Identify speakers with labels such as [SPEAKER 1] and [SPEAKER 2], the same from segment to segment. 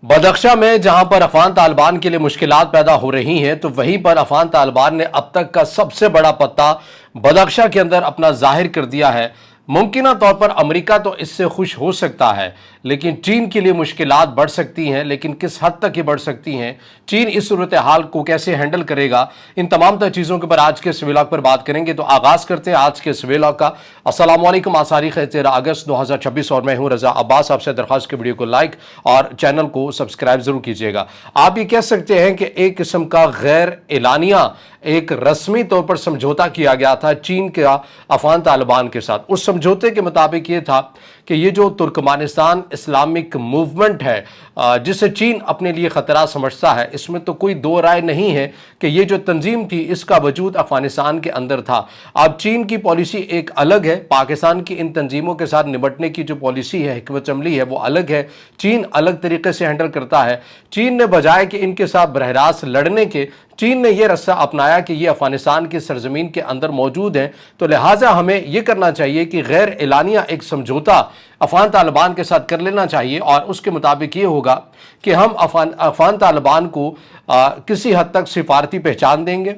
[SPEAKER 1] बदख्शा में जहां पर अफगान तालिबान के लिए मुश्किलात पैदा हो रही हैं, तो वहीं पर अफगान तालिबान ने अब तक का सबसे बड़ा पत्ता बदख्शा के अंदर अपना जाहिर कर दिया है। मुमकिन तौर पर अमेरिका तो इससे खुश हो सकता है, लेकिन चीन के लिए मुश्किलात बढ़ सकती हैं। लेकिन किस हद तक ये बढ़ सकती हैं, चीन इस सूरत हाल को कैसे हैंडल करेगा, इन तमाम तर चीज़ों के ऊपर आज के इस व्लॉग पर बात करेंगे। तो आगाज़ करते हैं आज के इस व्लॉग का। अस्सलाम वालेकुम। आज तारीख है 13 अगस्त 2026 और मैं हूं रजा अब्बास। आपसे दरख्वास्त की वीडियो को लाइक और चैनल को सब्सक्राइब जरूर कीजिएगा। आप ये कह सकते हैं कि एक किस्म का गैर एलानिया एक रस्मी तौर पर समझौता किया गया था चीन का अफगान तालिबान के साथ। उस समझौते के मुताबिक ये था कि ये जो तुर्कमानिस्तान इस्लामिक मूवमेंट है, जिसे चीन अपने लिए ख़तरा समझता है, इसमें तो कोई दो राय नहीं है कि ये जो तंजीम थी इसका वजूद अफगानिस्तान के अंदर था। अब चीन की पॉलिसी एक अलग है, पाकिस्तान की इन तंजीमों के साथ निपटने की जो पॉलिसी है, हिकमत अमली है, वो अलग है। चीन अलग तरीके से हैंडल करता है। चीन ने बजाय कि इनके साथ बरह रास्त लड़ने के, चीन ने यह रस्सा अपनाया कि ये अफगानिस्तान की सरजमीन के अंदर मौजूद हैं, तो लिहाजा हमें यह करना चाहिए कि गैर एलानिया एक समझौता अफगान तालिबान के साथ कर लेना चाहिए। और उसके मुताबिक ये होगा कि हम अफगान तालिबान को किसी हद तक सिफारती पहचान देंगे,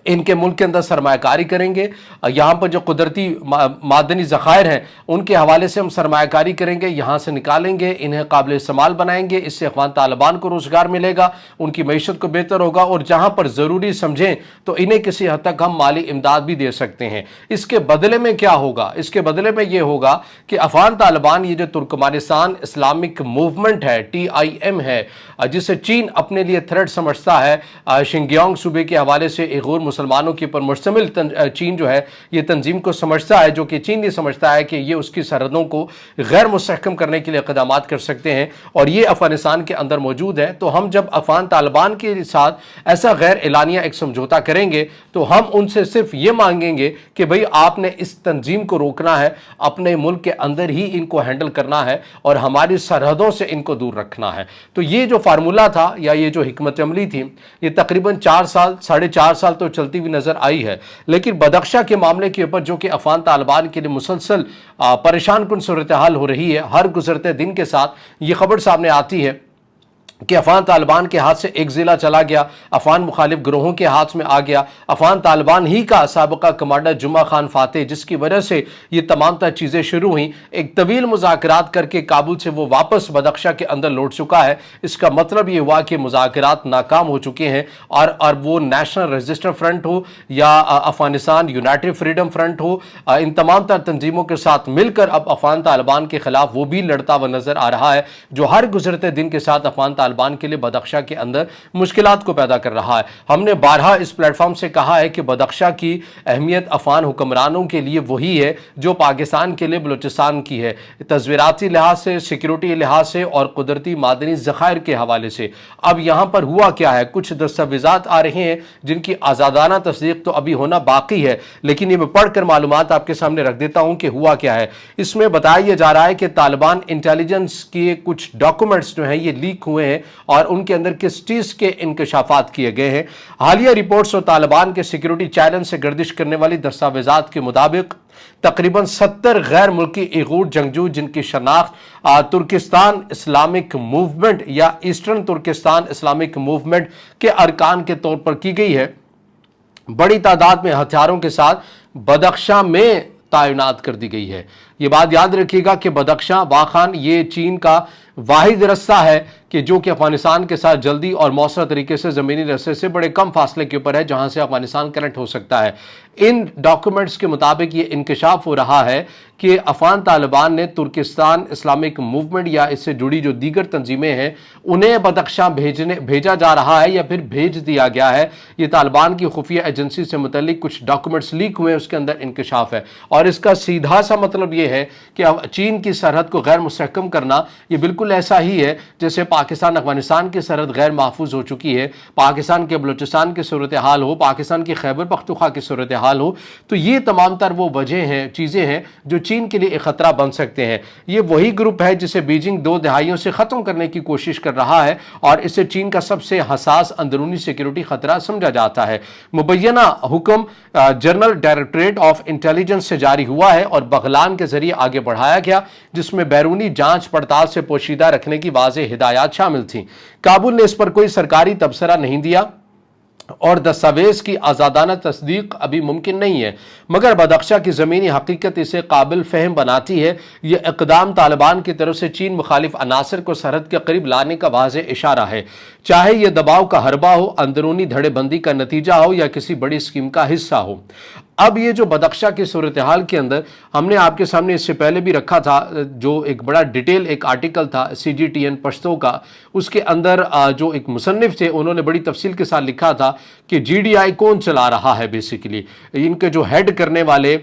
[SPEAKER 1] इनके मुल्क के अंदर सरमायाकारी करेंगे, यहाँ पर जो कुदरती मादनी ज़खायर हैं उनके हवाले से हम सरमायाकारी करेंगे, यहाँ से निकालेंगे, इन्हें काबिल इस्तेमाल बनाएंगे। इससे अफगान तालिबान को रोज़गार मिलेगा, उनकी मईशत को बेहतर होगा, और जहाँ पर ज़रूरी समझें तो इन्हें किसी हद तक हम माली इमदाद भी दे सकते हैं। इसके बदले में क्या होगा? इसके बदले में ये होगा कि अफगान तालिबान, ये जो तुर्कमानिस्तान इस्लामिक मूवमेंट है, TIM है, जिसे चीन अपने लिए थ्रेट समझता है, शिंगयांग सूबे के हवाले से एक मुसलमानों के ऊपर मुश्तमिल चीन जो है ये तंजीम को समझता है, जो कि चीन ये समझता है कि ये उसकी सरहदों को गैर मुस्तहकम करने के लिए इक़दामात कर सकते हैं, और ये अफगानिस्तान के अंदर मौजूद है। तो हम जब अफगान तालिबान के साथ ऐसा गैर एलानिया एक समझौता करेंगे तो हम उनसे सिर्फ ये मांगेंगे कि भाई आपने इस तंजीम को रोकना है, अपने मुल्क के अंदर ही इनको हैंडल करना है और हमारी सरहदों से इनको दूर रखना है। तो ये जो फार्मूला था या ये जो हिकमत अमली थी, ये तकरीबन 4 साल 4.5 साल तो चलती हुई नजर आई है। लेकिन बदख्शा के मामले के ऊपर, जो कि अफगान तालिबान के लिए मुसलसल परेशान कुन सूरत हाल हो रही है, हर गुजरते दिन के साथ ये खबर सामने आती है कि अफगान तालिबान के हाथ से एक ज़िला चला गया, अफगान मुखालिफ ग्रोहों के हाथ में आ गया। अफगान तालिबान ही का साबिका कमांडर जुम्मा खान फातेह, जिसकी वजह से ये तमाम तर चीज़ें शुरू हुई, एक तवील मुज़ाकरात करके काबुल से वो वापस बदख्शा के अंदर लौट चुका है। इसका मतलब ये हुआ कि मुज़ाकरात नाकाम हो चुके हैं, और वो नेशनल रजिस्टर फ्रंट हो या अफगानिस्तान यूनाइटेड फ्रीडम फ्रंट हो, इन तमाम तर तंजीमों के साथ मिलकर अब अफगान तालिबान के खिलाफ वो भी लड़ता हुआ नजर आ रहा है, जो हर गुजरते दिन के साथ अफगान तालिबान के लिए बदख्शा के अंदर मुश्किलात को पैदा कर रहा है। हमने बारहा इस प्लेटफॉर्म से कहा है कि बदख्शा की अहमियत अफगान हुक्मरानों के लिए वही है जो पाकिस्तान के लिए बलूचिस्तान की है, तस्वीराती लिहाज से, सिक्योरिटी लिहाज से और कुदरती मादनी ज़खायर के हवाले से। अब यहाँ पर हुआ क्या है, कुछ दस्तावेज़ात आ रहे हैं जिनकी आज़ादाना तस्दीक तो अभी होना बाकी है, लेकिन ये मैं पढ़कर मालूमात आपके सामने रख देता हूँ कि हुआ क्या है। इसमें बताया जा रहा है कि तालिबान इंटेलिजेंस के कुछ डॉक्यूमेंट्स जो हैं ये लीक हुए हैं और उनके अंदर किस चीज़ के इंकशाफात किए गए हैं। हालिया रिपोर्ट्स और तालिबान के सिक्योरिटी चैनल से गर्दिश करने वाली दस्तावेजात के मुताबिक तकरीबन 70 गैर मुल्की इगूर जंगजू, जिनकी शनाख्त तुर्किस्तान इस्लामिक मूवमेंट या ईस्टर्न तुर्किस्तान इस्लामिक मूवमेंट के अरकान के तौर पर की गई है, बड़ी तादाद में हथियारों के साथ बदख्शा में तैनात कर दी गई है। ये बात याद रखिएगा कि बदख्शा वाखान ये चीन का वाहिद रास्ता है कि जो कि अफगानिस्तान के साथ जल्दी और मौसर तरीके से ज़मीनी रास्ते से बड़े कम फासले के ऊपर है, जहां से अफगानिस्तान कनेक्ट हो सकता है। इन डॉक्यूमेंट्स के मुताबिक ये इंकशाफ हो रहा है कि अफगान तालिबान ने तुर्किस्तान इस्लामिक मूवमेंट या इससे जुड़ी जो दीगर तंजीमें हैं उन्हें बदख्शा भेजा जा रहा है या फिर भेज दिया गया है। ये तालिबान की खुफिया एजेंसी से मुतल्लिक कुछ डॉक्यूमेंट्स लीक हुए, उसके अंदर इंकशाफ है। और इसका सीधा सा मतलब ये है कि चीन की सरहद को गैर मुस्तहकम करना ये बिल्कुल ऐसा ही है जैसे पाकिस्तान अफगानिस्तान की सरहद गैर महफूज हो चुकी है, पाकिस्तान के बलूचिस्तान की सूरत हाल हो, पाकिस्तान की खैबर पख्तूनख्वा की सूरत हाल हो। तो ये तमाम तर वो वजह हैं, चीज़ें हैं जो चीन के लिए एक ख़तरा बन सकते हैं। ये वही ग्रुप है जिसे बीजिंग 2 दहाइयों से ख़त्म करने की कोशिश कर रहा है और इसे चीन का सबसे हसास अंदरूनी सिक्योरिटी ख़तरा समझा जाता है। मुबैना हुक्म जनरल डायरेक्टरेट ऑफ इंटेलिजेंस से जारी हुआ है और बगलान के ذریعے آگے بڑھایا گیا جس میں بیرونی جانچ پڑتال سے پوشیدہ رکھنے کی واضح ہدایات شامل تھیں۔ کابل نے اس پر کوئی سرکاری تبصرہ نہیں دیا اور دستاویز کی آزادانہ تصدیق ابھی ممکن نہیں ہے، مگر بدخشاں کی زمینی حقیقت اسے قابل فہم بناتی ہے۔ یہ اقدام طالبان کی طرف سے چین مخالف عناصر کو سرحد کے قریب لانے کا واضح اشارہ ہے، چاہے یہ دباؤ کا حربہ ہو، اندرونی دھڑے بندی کا نتیجہ ہو یا کسی بڑی اسکیم کا حصہ ہو۔ اب یہ جو بدخشاں کی صورتحال کے اندر ہم نے آپ کے سامنے اس سے پہلے بھی رکھا تھا، جو ایک بڑا ڈیٹیل ایک آرٹیکل تھا CGTN پشتو کا، اس کے اندر جو ایک مصنف تھے انہوں نے بڑی تفصیل کے ساتھ لکھا تھا کہ GDI کون چلا رہا ہے، بیسیکلی ان کے جو ہیڈ کرنے والے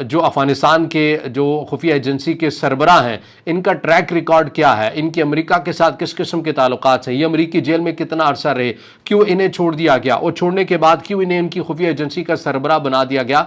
[SPEAKER 1] جو افغانستان کے جو خفیہ ایجنسی کے سربراہ ہیں، ان کا ٹریک ریکارڈ کیا ہے، ان کے امریکہ کے ساتھ کس قسم کے تعلقات ہیں، یہ امریکی جیل میں کتنا عرصہ رہے، کیوں انہیں چھوڑ دیا گیا، اور چھوڑنے کے بعد کیوں انہیں ان کی خفیہ ایجنسی کا سربراہ بنا دیا گیا،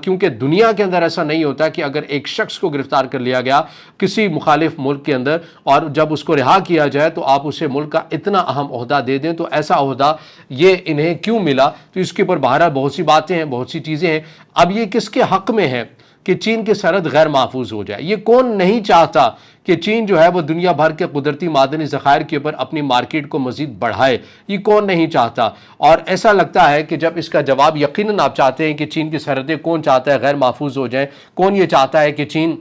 [SPEAKER 1] کیونکہ دنیا کے اندر ایسا نہیں ہوتا کہ اگر ایک شخص کو گرفتار کر لیا گیا کسی مخالف ملک کے اندر اور جب اس کو رہا کیا جائے تو آپ اسے ملک کا اتنا اہم عہدہ دے دیں، تو ایسا عہدہ یہ انہیں کیوں ملا، تو اس کے اوپر بہرحال بہت سی باتیں ہیں، بہت سی چیزیں ہیں۔ اب یہ کس کے حق میں ہے کہ چین کی سرحد غیر محفوظ ہو جائے؟ یہ کون نہیں چاہتا کہ چین جو ہے وہ دنیا بھر کے قدرتی معدنی ذخائر کے اوپر اپنی مارکیٹ کو مزید بڑھائے؟ یہ کون نہیں چاہتا؟ اور ایسا لگتا ہے کہ جب اس کا جواب یقیناً آپ چاہتے ہیں کہ چین کی سرحدیں کون چاہتا ہے غیر محفوظ ہو جائیں، کون یہ چاہتا ہے کہ چین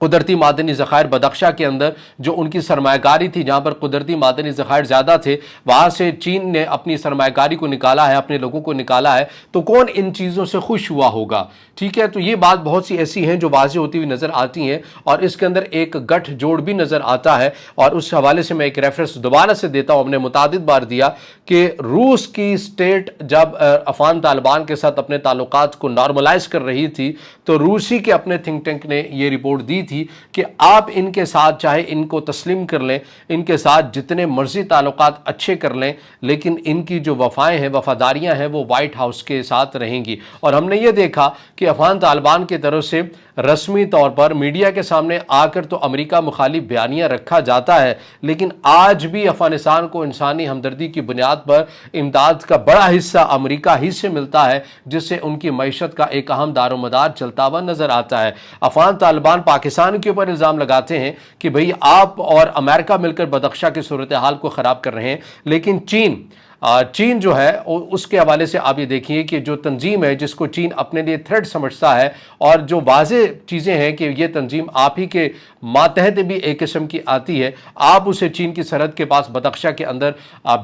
[SPEAKER 1] قدرتی معدنی ذخائر بدخشاں کے اندر جو ان کی سرمایہ کاری تھی، جہاں پر قدرتی معدنی ذخائر زیادہ تھے، وہاں سے چین نے اپنی سرمایہ کاری کو نکالا ہے، اپنے لوگوں کو نکالا ہے، تو کون ان چیزوں سے خوش ہوا ہوگا؟ ٹھیک ہے، تو یہ بات بہت سی ایسی ہیں جو واضح ہوتی ہوئی نظر آتی ہیں، اور اس کے اندر ایک گٹھ جوڑ بھی نظر آتا ہے، اور اس حوالے سے میں ایک ریفرنس دوبارہ سے دیتا ہوں، ہم نے متعدد بار دیا کہ روس کی اسٹیٹ جب افغان طالبان کے ساتھ اپنے تعلقات کو نارملائز کر رہی تھی تو روسی کے اپنے تھنک ٹینک نے یہ رپورٹ دی تھی کہ آپ ان کے ساتھ چاہے ان کو تسلیم کر لیں، ان کے ساتھ جتنے مرضی تعلقات اچھے کر لیں، لیکن ان کی جو وفائیں ہیں، وفاداریاں ہیں، وہ وائٹ ہاؤس کے ساتھ رہیں گی۔ اور ہم نے یہ دیکھا کہ افغان طالبان کی طرف سے رسمی طور پر میڈیا کے سامنے آ کر تو امریکہ مخالف بیانیہ رکھا جاتا ہے، لیکن آج بھی افغانستان کو انسانی ہمدردی کی بنیاد پر امداد کا بڑا حصہ امریکہ ہی سے ملتا ہے، جس سے ان کی معیشت کا ایک اہم دار و مدار چلتا ہوا نظر آتا ہے۔ افغان طالبان پاکستان کے اوپر الزام لگاتے ہیں کہ بھئی آپ اور امریکہ مل کر بدخشاں کی صورتحال کو خراب کر رہے ہیں، لیکن چین جو ہے اس کے حوالے سے آپ یہ دیکھیے کہ جو تنظیم ہے جس کو چین اپنے لیے تھریٹ سمجھتا ہے، اور جو واضح چیزیں ہیں کہ یہ تنظیم آپ ہی کے ماتحت بھی ایک قسم کی آتی ہے، آپ اسے چین کی سرحد کے پاس بدخشاں کے اندر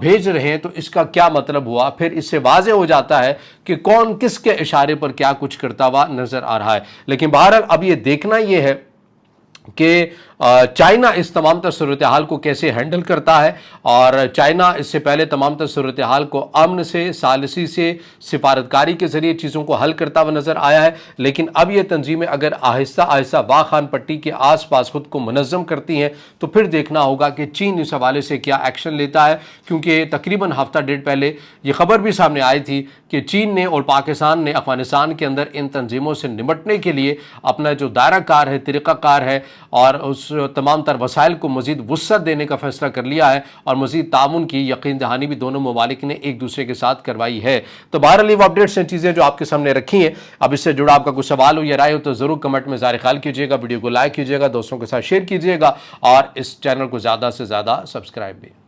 [SPEAKER 1] بھیج رہے ہیں، تو اس کا کیا مطلب ہوا؟ پھر اس سے واضح ہو جاتا ہے کہ کون کس کے اشارے پر کیا کچھ کرتا ہوا نظر آ رہا ہے۔ لیکن بہرحال اب یہ دیکھنا یہ ہے کہ چائنا اس تمام تر صورتحال کو کیسے ہینڈل کرتا ہے، اور چائنا اس سے پہلے تمام تر صورتحال کو امن سے، ثالثی سے، سفارتکاری کے ذریعے چیزوں کو حل کرتا ہوا نظر آیا ہے، لیکن اب یہ تنظیمیں اگر آہستہ آہستہ واں خان پٹی کے آس پاس خود کو منظم کرتی ہیں تو پھر دیکھنا ہوگا کہ چین اس حوالے سے کیا ایکشن لیتا ہے، کیونکہ تقریباً ہفتہ ڈیڑھ پہلے یہ خبر بھی سامنے آئی تھی کہ چین نے اور پاکستان نے افغانستان کے اندر ان تنظیموں سے نمٹنے کے لیے اپنا جو دائرہ کار ہے، طریقہ کار ہے، اور اس تمام تر وسائل کو مزید وسعت دینے کا فیصلہ کر لیا ہے، اور مزید تعاون کی یقین دہانی بھی دونوں ممالک نے ایک دوسرے کے ساتھ کروائی ہے۔ تو بہرحال یہ اپڈیٹس ہیں، چیزیں جو آپ کے سامنے رکھی ہیں۔ اب اس سے جڑا آپ کا کوئی سوال ہو یا رائے ہو تو ضرور کمنٹ میں اظہار خیال کیجیے گا، ویڈیو کو لائک کیجیے گا، دوستوں کے ساتھ شیئر کیجیے گا، اور اس چینل کو زیادہ سے زیادہ سبسکرائب بھی۔